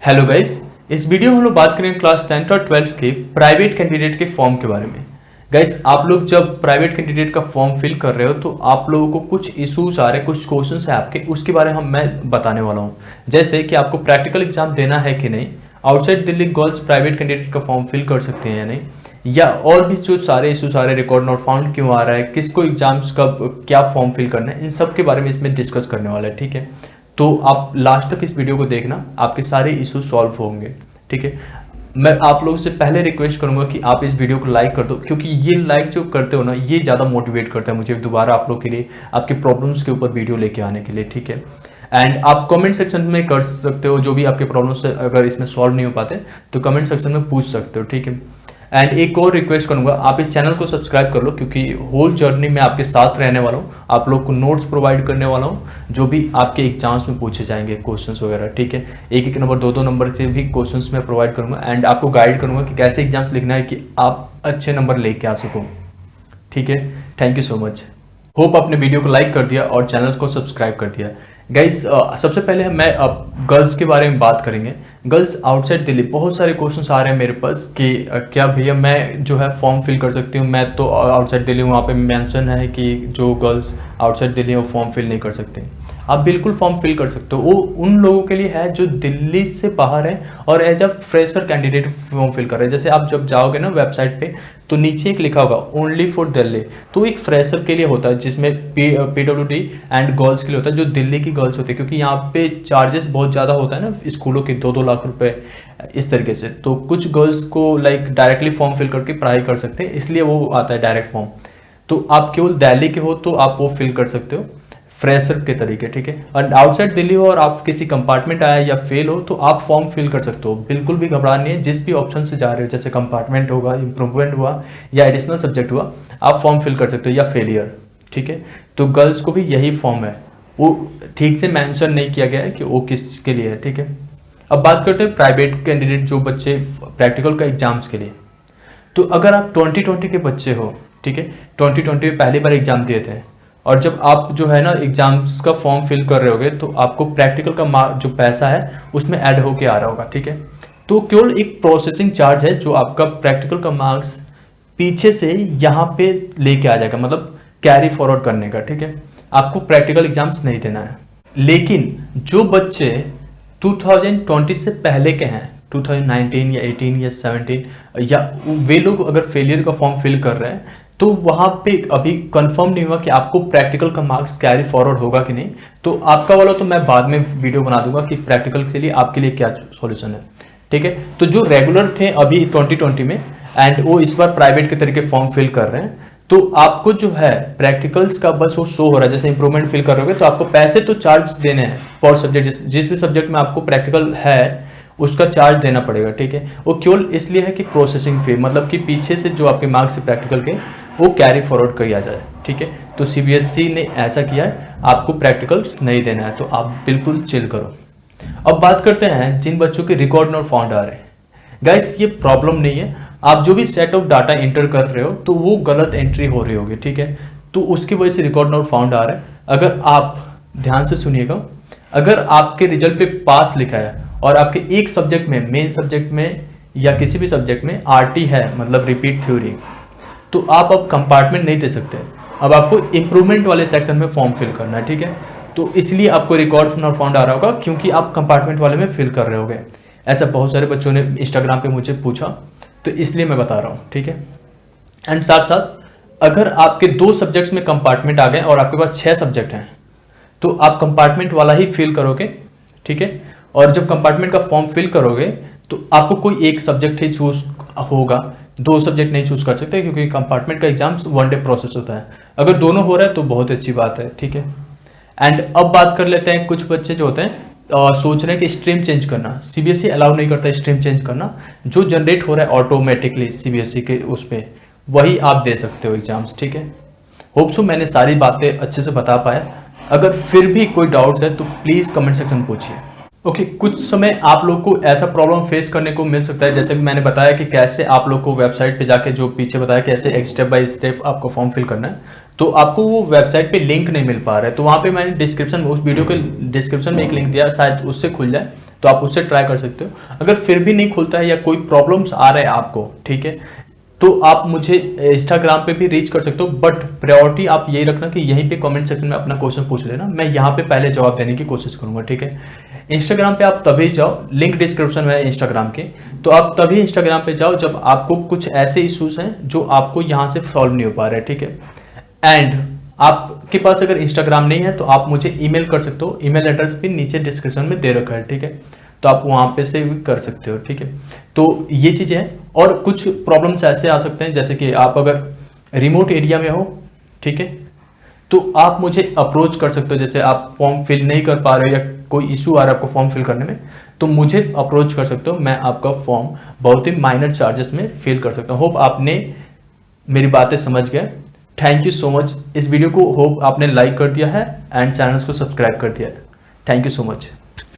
Hello guys. इस video में हम लोग बात करेंगे क्लास 10th और 12th के प्राइवेट कैंडिडेट के फॉर्म के बारे में। गाइस, आप लोग जब प्राइवेट कैंडिडेट का फॉर्म फिल कर रहे हो तो आप लोगों को कुछ इश्यूज आ रहे हैं, कुछ क्वेश्चंस है आपके, उसके बारे में मैं बताने वाला हूँ। जैसे कि आपको प्रैक्टिकल एग्जाम देना है कि नहीं, outside Delhi girls private candidate का फॉर्म फिल कर सकते हैं या नहीं, या और भी जो सारे इशू सारे रिकॉर्ड नॉट फाउंड क्यों आ रहा है, किसको एग्जाम्स कब क्या फॉर्म फिल करना है, इन सब के बारे में इसमें डिस्कस करने वाला है। ठीक है, तो आप लास्ट तक इस वीडियो को देखना, आपके सारे इशू सॉल्व होंगे। ठीक है, मैं आप लोगों से पहले रिक्वेस्ट करूंगा कि आप इस वीडियो को लाइक कर दो, क्योंकि ये लाइक जो करते हो ना, ये ज़्यादा मोटिवेट करता है मुझे दोबारा आप लोग के लिए आपके प्रॉब्लम्स के ऊपर वीडियो लेके आने के लिए। ठीक है, एंड आप कमेंट सेक्शन में कर सकते हो, जो भी आपके प्रॉब्लम्स अगर इसमें सॉल्व नहीं हो पाते तो कमेंट सेक्शन में पूछ सकते हो। ठीक है, एंड एक और रिक्वेस्ट करूंगा, आप इस चैनल को सब्सक्राइब कर लो, क्योंकि होल जर्नी में आपके साथ रहने वाला हूँ, आप लोग को नोट्स प्रोवाइड करने वाला हूँ जो भी आपके एग्जाम्स में पूछे जाएंगे क्वेश्चंस वगैरह। ठीक है, एक एक नंबर दो दो नंबर के भी क्वेश्चंस मैं प्रोवाइड करूंगा एंड आपको गाइड करूंगा कि कैसे एग्जाम्स लिखना है कि आप अच्छे नंबर लेके आ सको। ठीक है, thank you so much. Hope आपने वीडियो को लाइक कर दिया और चैनल को सब्सक्राइब कर दिया। गाइस, सबसे पहले मैं अब गर्ल्स के बारे में बात करेंगे। गर्ल्स आउटसाइड दिल्ली, बहुत सारे क्वेश्चंस आ रहे हैं मेरे पास कि क्या भैया मैं जो है फॉर्म फिल कर सकती हूँ, मैं तो आउटसाइड दिल्ली हूँ, वहाँ पे मेंशन है कि जो गर्ल्स आउटसाइड दिल्ली वो फॉर्म फिल नहीं कर सकते। आप बिल्कुल फॉर्म फिल कर सकते हो, वो उन लोगों के लिए है जो दिल्ली से बाहर है और as a fresher candidate form fill कर रहे हैं। जैसे आप जब जाओगे ना वेबसाइट पे तो नीचे एक लिखा होगा ओनली फॉर दिल्ली, तो एक फ्रेशर के लिए होता है, जिसमें PWD एंड गर्ल्स के लिए होता है, जो दिल्ली की गर्ल्स होती है, क्योंकि यहाँ पे चार्जेस बहुत ज़्यादा होता है ना स्कूलों के, 2-2 लाख रुपए इस तरीके से। तो कुछ गर्ल्स को लाइक डायरेक्टली फॉर्म फिल करके पढ़ाई कर सकते हैं, इसलिए वो आता है डायरेक्ट फॉर्म। तो आप केवल दिल्ली के हो तो आप वो फिल कर सकते हो फ्रेशर के तरीके। ठीक है, और आउटसाइड दिल्ली हो और आप किसी कंपार्टमेंट आए या फेल हो तो आप फॉर्म फिल कर सकते हो, बिल्कुल भी घबराना नहीं है। जिस भी ऑप्शन से जा रहे हो, जैसे कंपार्टमेंट होगा, इम्प्रूवमेंट हुआ या एडिशनल सब्जेक्ट हुआ, आप फॉर्म फिल कर सकते हो, या फेलियर। ठीक है, तो गर्ल्स को भी यही फॉर्म है, वो ठीक से मैंशन नहीं किया गया है कि वो किसके लिए है। ठीक है, अब बात करते हैं प्राइवेट कैंडिडेट जो बच्चे प्रैक्टिकल का एग्जाम्स के लिए। तो अगर आप 2020 के बच्चे हो, ठीक है, 2020 में पहली बार एग्जाम दिए थे और जब आप जो है ना एग्जाम्स का फॉर्म फिल कर रहे होगे तो आपको प्रैक्टिकल का जो पैसा है उसमें ऐड होके आ रहा होगा। ठीक है, तो केवल एक प्रोसेसिंग चार्ज है जो आपका प्रैक्टिकल का मार्क्स पीछे से यहाँ पे लेके आ जाएगा, मतलब कैरी फॉरवर्ड करने का। ठीक है, आपको प्रैक्टिकल एग्जाम्स नहीं देना है। लेकिन जो बच्चे 2020 से पहले के हैं, 2019 या 18 या 17, या वे लोग अगर फेलियर का फॉर्म फिल कर रहे हैं तो वहाँ पे अभी कंफर्म नहीं हुआ कि आपको प्रैक्टिकल का मार्क्स कैरी फॉरवर्ड होगा कि नहीं। तो आपका वाला तो मैं बाद में वीडियो बना दूंगा कि प्रैक्टिकल के लिए आपके लिए क्या सॉल्यूशन है। ठीक है, तो जो रेगुलर थे अभी 2020 में एंड वो इस बार प्राइवेट के तरीके फॉर्म फिल कर रहे हैं, तो आपको जो है प्रैक्टिकल्स का बस वो शो हो रहा है, जैसे इंप्रूवमेंट फिल कर रहे हो तो आपको पैसे तो चार्ज देने हैं पर सब्जेक्ट, जिस भी सब्जेक्ट में आपको प्रैक्टिकल है उसका चार्ज देना पड़ेगा। ठीक है, वो केवल इसलिए है कि प्रोसेसिंग फी, मतलब कि पीछे से जो आपके मार्क्स है प्रैक्टिकल के वो कैरी फॉरवर्ड किया जाए। ठीक है, तो CBSE ने ऐसा किया है, आपको प्रैक्टिकल्स नहीं देना है, तो आप बिल्कुल चिल करो। अब बात करते हैं जिन बच्चों के रिकॉर्ड नॉट फाउंड आ रहे हैं। गाइस, ये प्रॉब्लम नहीं है, आप जो भी सेट ऑफ डाटा एंटर कर रहे हो तो वो गलत एंट्री हो रही होगी। ठीक है, तो उसकी वजह से रिकॉर्ड नॉट फाउंड आ रहा है। अगर आप ध्यान से सुनिएगा, अगर आपके रिजल्ट पे पास लिखा है और आपके एक सब्जेक्ट में, मेन सब्जेक्ट में या किसी भी सब्जेक्ट में RT है, मतलब रिपीट थ्योरी, तो आप अब कंपार्टमेंट नहीं दे सकते। अब आपको इंप्रूवमेंट वाले सेक्शन में फॉर्म फिल करना है। ठीक है, तो इसलिए आपको रिकॉर्ड नॉट फाउंड आ रहा होगा, क्योंकि आप कंपार्टमेंट वाले में फिल कर रहे होगे। ऐसा बहुत सारे बच्चों ने इंस्टाग्राम पे मुझे पूछा, तो इसलिए मैं बता रहा हूँ। ठीक है, एंड साथ साथ अगर आपके 2 सब्जेक्ट्स में कंपार्टमेंट आ गए और आपके पास 6 सब्जेक्ट हैं तो आप कंपार्टमेंट वाला ही फिल करोगे। ठीक है, और जब कंपार्टमेंट का फॉर्म फिल करोगे तो आपको कोई एक सब्जेक्ट ही चूज होगा, 2 सब्जेक्ट नहीं चूज कर सकते, क्योंकि कंपार्टमेंट का एग्जाम 1 डे प्रोसेस होता है। अगर दोनों हो रहा है तो बहुत अच्छी बात है। ठीक है, एंड अब बात कर लेते हैं, कुछ बच्चे जो होते हैं सोच रहे हैं कि स्ट्रीम चेंज करना, CBSE अलाउ नहीं करता स्ट्रीम चेंज करना, जो जनरेट हो रहा है ऑटोमेटिकली CBSE के उस पर, वही आप दे सकते हो एग्जाम्स। ठीक है, होप सो मैंने सारी बातें अच्छे से बता पाया। अगर फिर भी कोई डाउट्स है तो प्लीज़ कमेंट सेक्शन में पूछिए। ओके, कुछ समय आप लोग को ऐसा प्रॉब्लम फेस करने को मिल सकता है, जैसे कि मैंने बताया कि कैसे आप लोग को वेबसाइट पे जाके, जो पीछे बताया कैसे एक स्टेप बाय स्टेप आपको फॉर्म फिल करना है, तो आपको वो वेबसाइट पे लिंक नहीं मिल पा रहा है। तो वहाँ पे मैंने डिस्क्रिप्शन में, उस वीडियो के डिस्क्रिप्शन में एक लिंक दिया, शायद उससे खुल जाए, तो आप उससे ट्राई कर सकते हो। अगर फिर भी नहीं खुलता है या कोई प्रॉब्लम्स आ रहे हैं आपको, ठीक है, तो आप मुझे इंस्टाग्राम पे भी रीच कर सकते हो, बट प्रायोरिटी आप यही रखना कि यहीं पे कमेंट सेक्शन में अपना क्वेश्चन पूछ लेना, मैं यहाँ पे पहले जवाब देने की कोशिश करूंगा, ठीक है। इंस्टाग्राम पे आप तभी जाओ, लिंक डिस्क्रिप्शन में है इंस्टाग्राम के, तो आप तभी इंस्टाग्राम पे जाओ जब आपको कुछ ऐसे इश्यूज हैं जो आपको यहाँ से सॉल्व नहीं हो पा रहे, ठीक है। एंड आपके पास अगर इंस्टाग्राम नहीं है तो आप मुझे ईमेल कर सकते हो, ईमेल एड्रेस भी नीचे डिस्क्रिप्शन में दे रखा है, ठीक है, तो आप वहाँ पे से भी कर सकते हो, ठीक है। तो ये चीज़ें हैं, और कुछ प्रॉब्लम्स ऐसे आ सकते हैं जैसे कि आप अगर रिमोट एरिया में हो, ठीक है, तो आप मुझे अप्रोच कर सकते हो, जैसे आप फॉर्म फिल नहीं कर पा रहे हो या कोई इशू आ रहा है आपको फॉर्म फिल करने में, तो मुझे अप्रोच कर सकते हो, मैं आपका फॉर्म बहुत ही माइनर चार्जेस में फिल कर सकता हूँ। होप आपने मेरी बातें समझ गए। Thank you so much. इस वीडियो को होप आपने लाइक कर दिया है एंड चैनल को सब्सक्राइब कर दिया है। Thank you so much.